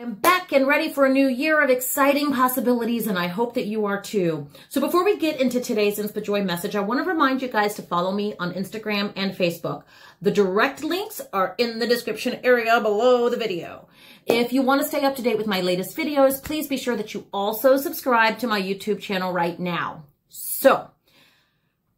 I'm back and ready for a new year of exciting possibilities, and I hope that you are too. So before we get into today's InspiJoy message, I want to remind you guys to follow me on Instagram and Facebook. The direct links are in the description area below the video. If you want to stay up to date with my latest videos, please be sure that you also subscribe to my YouTube channel right now. So,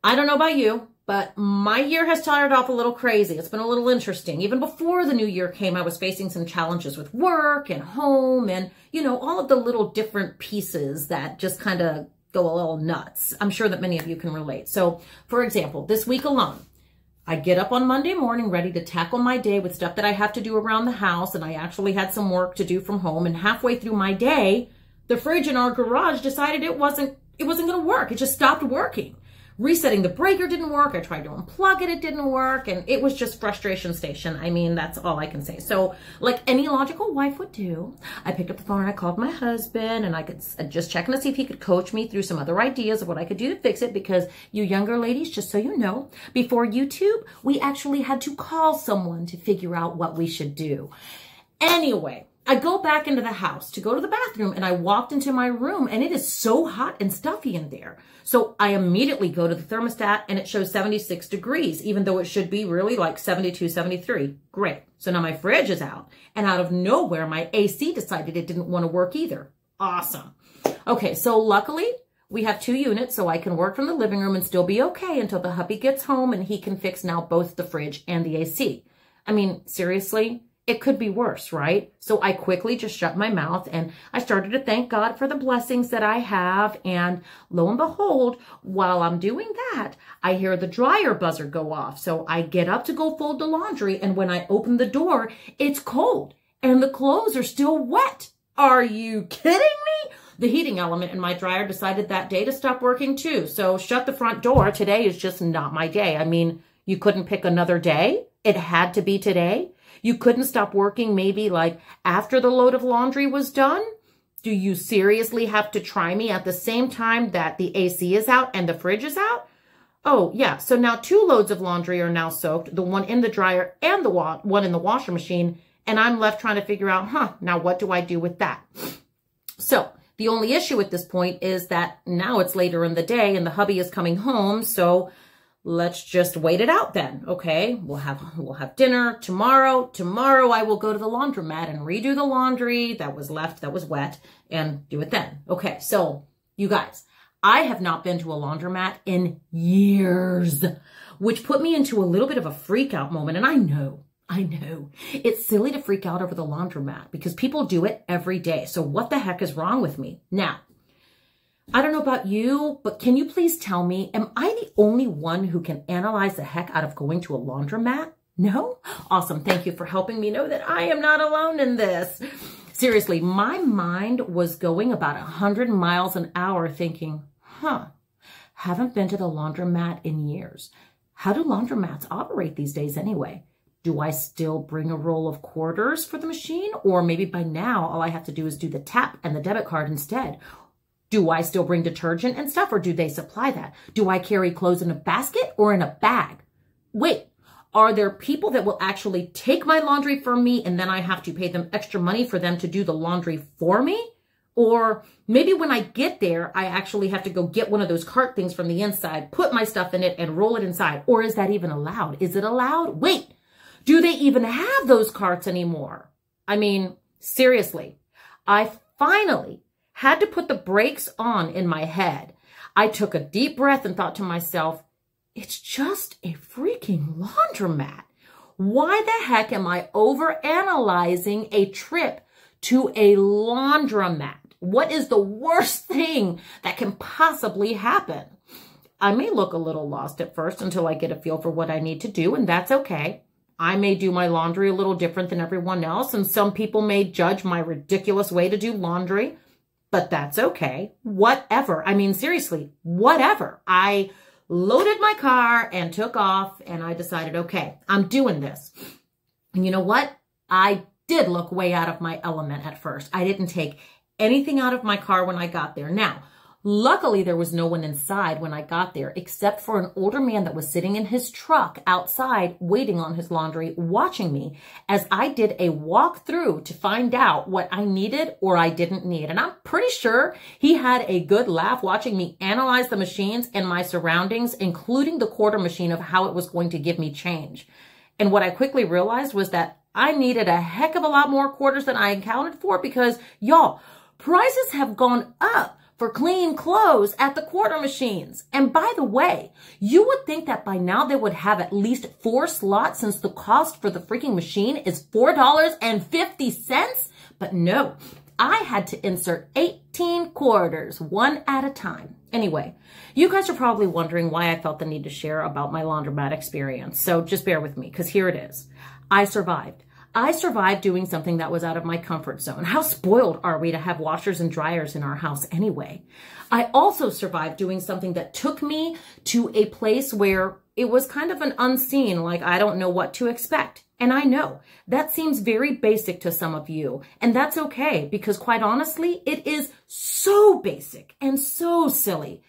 I don't know about you, but my year has started off a little crazy. It's been a little interesting. Even before the new year came, I was facing some challenges with work and home and, all of the little different pieces that just kind of go a little nuts. I'm sure that many of you can relate. So, for example, this week alone, I get up on Monday morning ready to tackle my day with stuff that I have to do around the house, and I actually had some work to do from home, and halfway through my day, the fridge in our garage decided it wasn't going to work. It just stopped working. Resetting the breaker didn't work. I tried to unplug it. It didn't work. And it was just frustration station. I mean, that's all I can say. So like any logical wife would do, I picked up the phone and I called my husband, and I could just checking to see if he could coach me through some other ideas of what I could do to fix it, because you younger ladies, just so you know, before YouTube, we actually had to call someone to figure out what we should do. Anyway, I go back into the house to go to the bathroom, and I walked into my room, and it is so hot and stuffy in there. So I immediately go to the thermostat, and it shows 76 degrees, even though it should be really like 72, 73. Great. So now my fridge is out, and out of nowhere, my AC decided it didn't want to work either. Awesome. Okay, so luckily we have 2 units, so I can work from the living room and still be okay until the hubby gets home, and he can fix now both the fridge and the AC. I mean, seriously? It could be worse, right? So I quickly just shut my mouth, and I started to thank God for the blessings that I have. And lo and behold, while I'm doing that, I hear the dryer buzzer go off. So I get up to go fold the laundry, and when I open the door, it's cold and the clothes are still wet. Are you kidding me? The heating element in my dryer decided that day to stop working too. So shut the front door. Today is just not my day. I mean, you couldn't pick another day. It had to be today. You couldn't stop working maybe like after the load of laundry was done? Do you seriously have to try me at the same time that the AC is out and the fridge is out? Oh, yeah. So now 2 loads of laundry are now soaked, the one in the dryer and the one in the washer machine. And I'm left trying to figure out, now what do I do with that? So the only issue at this point is that now it's later in the day and the hubby is coming home. So let's just wait it out then. Okay, we'll have dinner tomorrow. Tomorrow I will go to the laundromat and redo the laundry that was left, that was wet, and do it then. Okay, so you guys, I have not been to a laundromat in years, which put me into a little bit of a freak out moment. And I know, it's silly to freak out over the laundromat because people do it every day. So what the heck is wrong with me? Now, I don't know about you, but can you please tell me, am I the only one who can analyze the heck out of going to a laundromat? No? Awesome. Thank you for helping me know that I am not alone in this. Seriously, my mind was going about 100 miles an hour thinking, haven't been to the laundromat in years. How do laundromats operate these days anyway? Do I still bring a roll of quarters for the machine? Or maybe by now, all I have to do is do the tap and the debit card instead. Do I still bring detergent and stuff, or do they supply that? Do I carry clothes in a basket or in a bag? Wait, are there people that will actually take my laundry for me and then I have to pay them extra money for them to do the laundry for me? Or maybe when I get there, I actually have to go get one of those cart things from the inside, put my stuff in it and roll it inside. Or is that even allowed? Is it allowed? Wait, do they even have those carts anymore? I mean, seriously, I finally had to put the brakes on in my head. I took a deep breath and thought to myself, it's just a freaking laundromat. Why the heck am I overanalyzing a trip to a laundromat? What is the worst thing that can possibly happen? I may look a little lost at first until I get a feel for what I need to do, and that's okay. I may do my laundry a little different than everyone else, and some people may judge my ridiculous way to do laundry. But that's okay. Whatever. I mean, seriously, whatever. I loaded my car and took off, and I decided, okay, I'm doing this. And you know what? I did look way out of my element at first. I didn't take anything out of my car when I got there. Now, Luckily, there was no one inside when I got there, except for an older man that was sitting in his truck outside waiting on his laundry, watching me as I did a walkthrough to find out what I needed or I didn't need. And I'm pretty sure he had a good laugh watching me analyze the machines and my surroundings, including the quarter machine of how it was going to give me change. And what I quickly realized was that I needed a heck of a lot more quarters than I accounted for because, y'all, prices have gone up for clean clothes at the quarter machines. And by the way, you would think that by now they would have at least 4 slots since the cost for the freaking machine is $4.50. But no, I had to insert 18 quarters, one at a time. Anyway, you guys are probably wondering why I felt the need to share about my laundromat experience. So just bear with me, because here it is. I survived. I survived doing something that was out of my comfort zone. How spoiled are we to have washers and dryers in our house anyway? I also survived doing something that took me to a place where it was kind of an unseen, like I don't know what to expect. And I know that seems very basic to some of you, and that's okay, because quite honestly, it is so basic and so silly.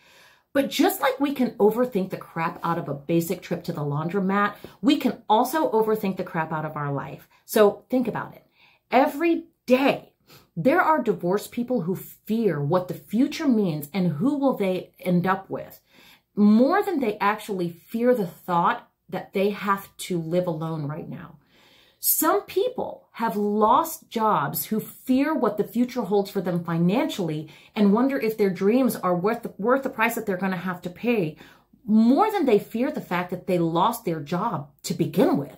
But just like we can overthink the crap out of a basic trip to the laundromat, we can also overthink the crap out of our life. So think about it. Every day, there are divorced people who fear what the future means and who will they end up with, more than they actually fear the thought that they have to live alone right now. Some people have lost jobs who fear what the future holds for them financially and wonder if their dreams are worth the price that they're going to have to pay, more than they fear the fact that they lost their job to begin with.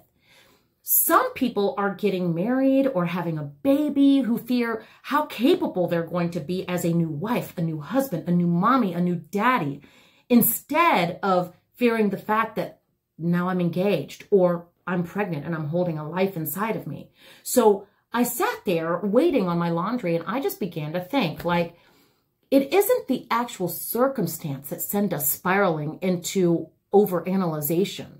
Some people are getting married or having a baby who fear how capable they're going to be as a new wife, a new husband, a new mommy, a new daddy, instead of fearing the fact that now I'm engaged or I'm pregnant and I'm holding a life inside of me. So I sat there waiting on my laundry and I just began to think, like, it isn't the actual circumstance that send us spiraling into overanalyzation.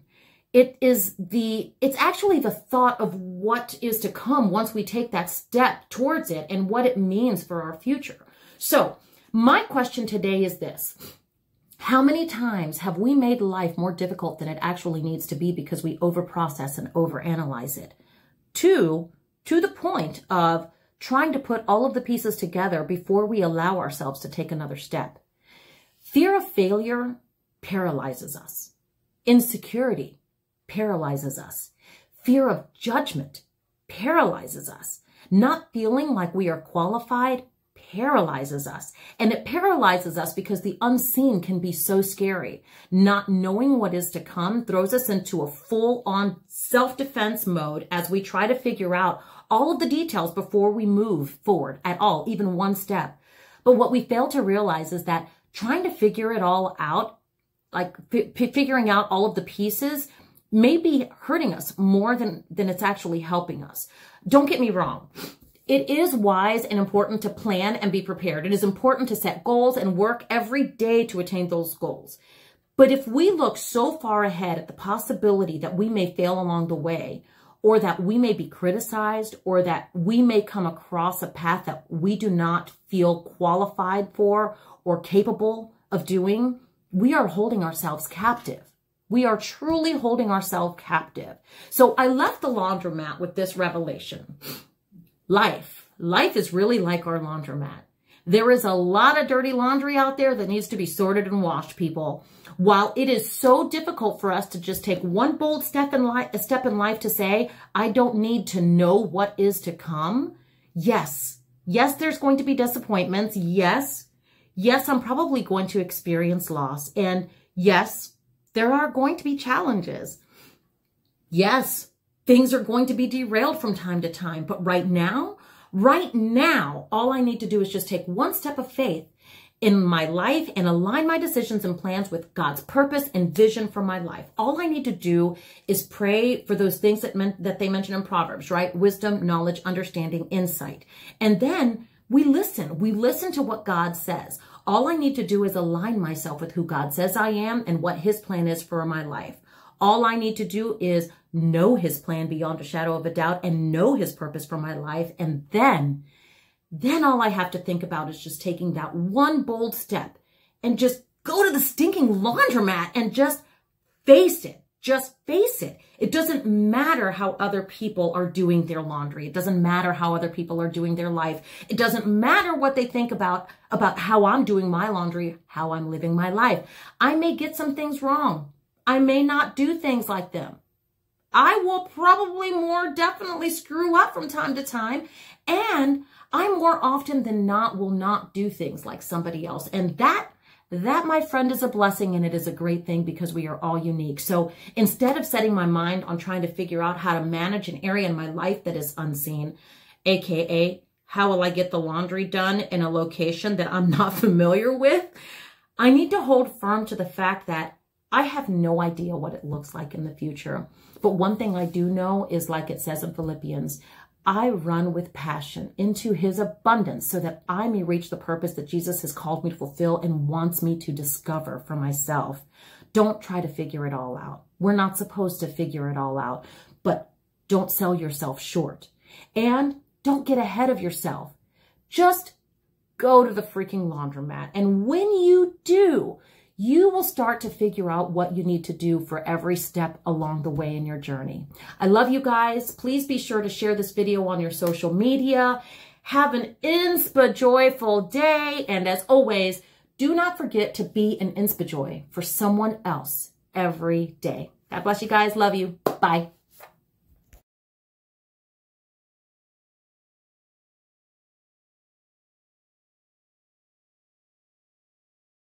It's actually the thought of what is to come once we take that step towards it and what it means for our future. So my question today is this. How many times have we made life more difficult than it actually needs to be because we overprocess and overanalyze it? To the point of trying to put all of the pieces together before we allow ourselves to take another step. Fear of failure paralyzes us. Insecurity paralyzes us. Fear of judgment paralyzes us. Not feeling like we are qualified paralyzes us. And it paralyzes us because the unseen can be so scary. Not knowing what is to come throws us into a full-on self-defense mode as we try to figure out all of the details before we move forward at all, even one step. But what we fail to realize is that trying to figure it all out, like figuring out all of the pieces, may be hurting us more than it's actually helping us. Don't get me wrong. It is wise and important to plan and be prepared. It is important to set goals and work every day to attain those goals. But if we look so far ahead at the possibility that we may fail along the way, or that we may be criticized, or that we may come across a path that we do not feel qualified for or capable of doing, we are holding ourselves captive. We are truly holding ourselves captive. So I left the laundromat with this revelation. Life is really like our laundromat. There is a lot of dirty laundry out there that needs to be sorted and washed, people. While it is so difficult for us to just take one bold step in life to say, I don't need to know what is to come. Yes, there's going to be disappointments. Yes, I'm probably going to experience loss. And yes, there are going to be challenges. Yes, things are going to be derailed from time to time. But right now, all I need to do is just take one step of faith in my life and align my decisions and plans with God's purpose and vision for my life. All I need to do is pray for those things that they mention in Proverbs, right? Wisdom, knowledge, understanding, insight. And then we listen to what God says. All I need to do is align myself with who God says I am and what his plan is for my life. All I need to do is know his plan beyond a shadow of a doubt and know his purpose for my life. And then all I have to think about is just taking that one bold step and just go to the stinking laundromat and just face it. Just face it. It doesn't matter how other people are doing their laundry. It doesn't matter how other people are doing their life. It doesn't matter what they think about how I'm doing my laundry, how I'm living my life. I may get some things wrong. I may not do things like them. I will probably more definitely screw up from time to time. And I more often than not will not do things like somebody else. And that, my friend, is a blessing, and it is a great thing because we are all unique. So instead of setting my mind on trying to figure out how to manage an area in my life that is unseen, aka how will I get the laundry done in a location that I'm not familiar with, I need to hold firm to the fact that I have no idea what it looks like in the future. But one thing I do know is, like it says in Philippians, I run with passion into his abundance so that I may reach the purpose that Jesus has called me to fulfill and wants me to discover for myself. Don't try to figure it all out. We're not supposed to figure it all out, but don't sell yourself short and don't get ahead of yourself. Just go to the freaking laundromat. And when you do, you will start to figure out what you need to do for every step along the way in your journey. I love you guys. Please be sure to share this video on your social media. Have an inspa-joyful day. And as always, do not forget to be an inspa-joy for someone else every day. God bless you guys. Love you. Bye.